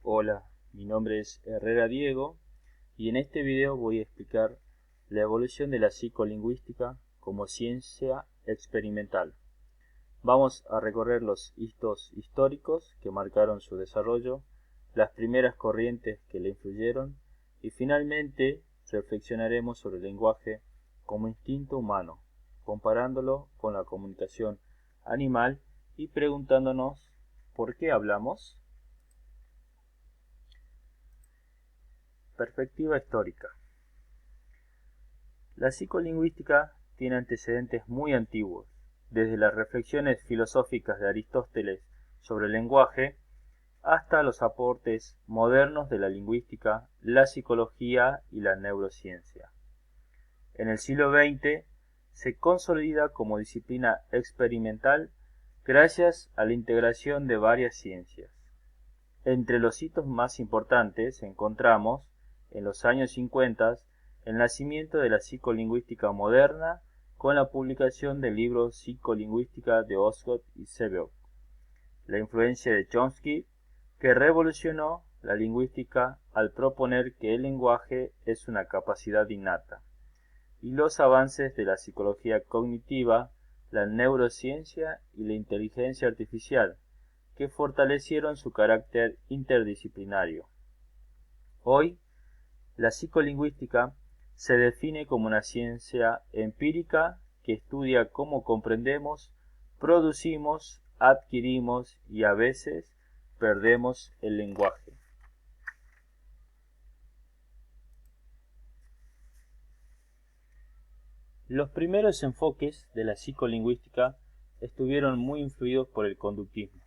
Hola, mi nombre es Herrera Diego y en este video voy a explicar la evolución de la psicolingüística como ciencia experimental. Vamos a recorrer los hitos históricos que marcaron su desarrollo, las primeras corrientes que le influyeron y finalmente reflexionaremos sobre el lenguaje como instinto humano, comparándolo con la comunicación animal y preguntándonos ¿por qué hablamos? Perspectiva histórica. La psicolingüística tiene antecedentes muy antiguos, desde las reflexiones filosóficas de Aristóteles sobre el lenguaje hasta los aportes modernos de la lingüística, la psicología y la neurociencia. En el siglo XX se consolida como disciplina experimental gracias a la integración de varias ciencias. Entre los hitos más importantes encontramos, en los años 50, el nacimiento de la psicolingüística moderna con la publicación del libro Psicolingüística de Osgood y Sebeok, la influencia de Chomsky, que revolucionó la lingüística al proponer que el lenguaje es una capacidad innata, y los avances de la psicología cognitiva, la neurociencia y la inteligencia artificial, que fortalecieron su carácter interdisciplinario. Hoy, la psicolingüística se define como una ciencia empírica que estudia cómo comprendemos, producimos, adquirimos y a veces perdemos el lenguaje. Los primeros enfoques de la psicolingüística estuvieron muy influidos por el conductismo.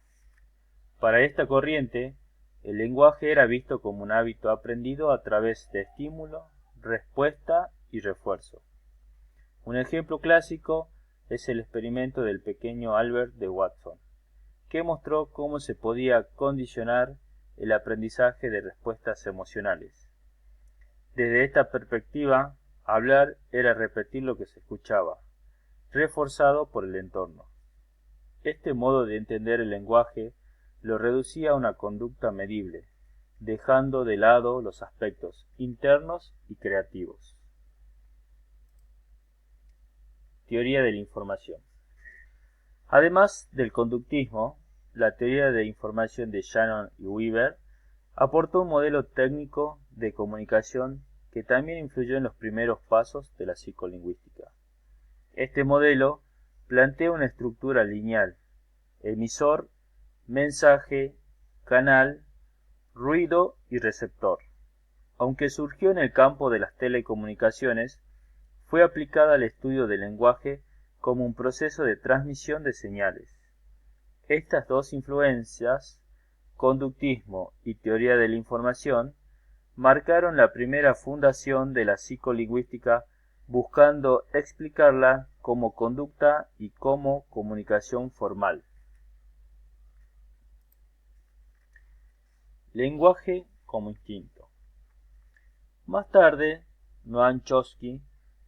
Para esta corriente, el lenguaje era visto como un hábito aprendido a través de estímulo, respuesta y refuerzo. Un ejemplo clásico es el experimento del pequeño Albert de Watson, que mostró cómo se podía condicionar el aprendizaje de respuestas emocionales. Desde esta perspectiva, hablar era repetir lo que se escuchaba, reforzado por el entorno. Este modo de entender el lenguaje lo reducía a una conducta medible, dejando de lado los aspectos internos y creativos. Teoría de la información. Además del conductismo, la teoría de información de Shannon y Weaver aportó un modelo técnico de comunicación que también influyó en los primeros pasos de la psicolingüística. Este modelo plantea una estructura lineal: emisor, mensaje, canal, ruido y receptor. Aunque surgió en el campo de las telecomunicaciones, fue aplicada al estudio del lenguaje como un proceso de transmisión de señales. Estas dos influencias, conductismo y teoría de la información, marcaron la primera fundación de la psicolingüística, buscando explicarla como conducta y como comunicación formal. Lenguaje como instinto. Más tarde, Noam Chomsky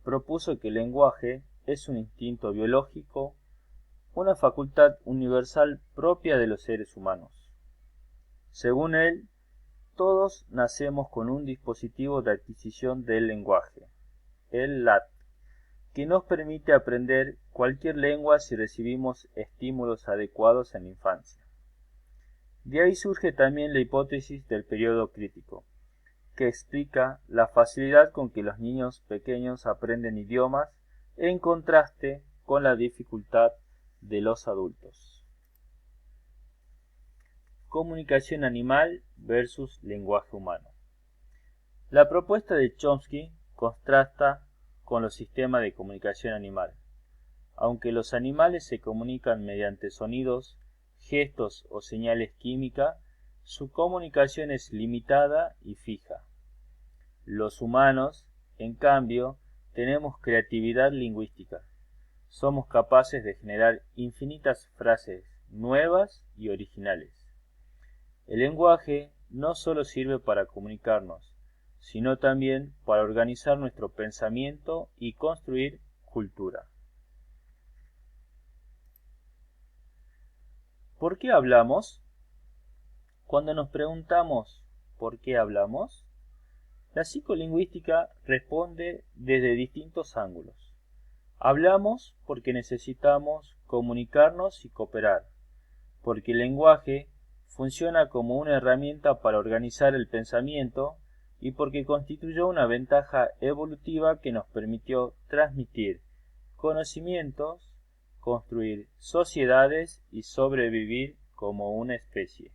propuso que el lenguaje es un instinto biológico, una facultad universal propia de los seres humanos. Según él, todos nacemos con un dispositivo de adquisición del lenguaje, el LAT, que nos permite aprender cualquier lengua si recibimos estímulos adecuados en la infancia. De ahí surge también la hipótesis del periodo crítico, que explica la facilidad con que los niños pequeños aprenden idiomas en contraste con la dificultad de los adultos. Comunicación animal versus lenguaje humano. La propuesta de Chomsky contrasta con los sistemas de comunicación animal. Aunque los animales se comunican mediante sonidos, gestos o señales químicas, su comunicación es limitada y fija. Los humanos, en cambio, tenemos creatividad lingüística. Somos capaces de generar infinitas frases nuevas y originales. El lenguaje no solo sirve para comunicarnos, sino también para organizar nuestro pensamiento y construir cultura. ¿Por qué hablamos? Cuando nos preguntamos ¿por qué hablamos?, la psicolingüística responde desde distintos ángulos. Hablamos porque necesitamos comunicarnos y cooperar, porque el lenguaje funciona como una herramienta para organizar el pensamiento y porque constituyó una ventaja evolutiva que nos permitió transmitir conocimientos, construir sociedades y sobrevivir como una especie.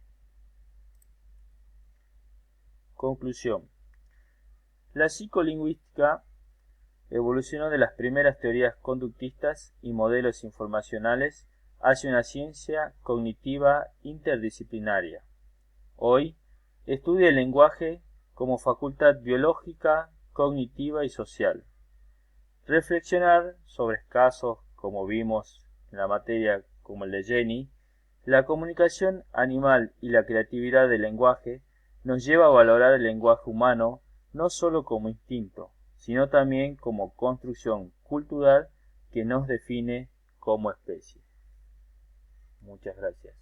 Conclusión. La psicolingüística evolucionó de las primeras teorías conductistas y modelos informacionales hacia una ciencia cognitiva interdisciplinaria. Hoy estudia el lenguaje como facultad biológica, cognitiva y social. Reflexionar sobre casos, como vimos en la materia como el de Jenny, la comunicación animal y la creatividad del lenguaje nos lleva a valorar el lenguaje humano no solo como instinto, sino también como construcción cultural que nos define como especie. Muchas gracias.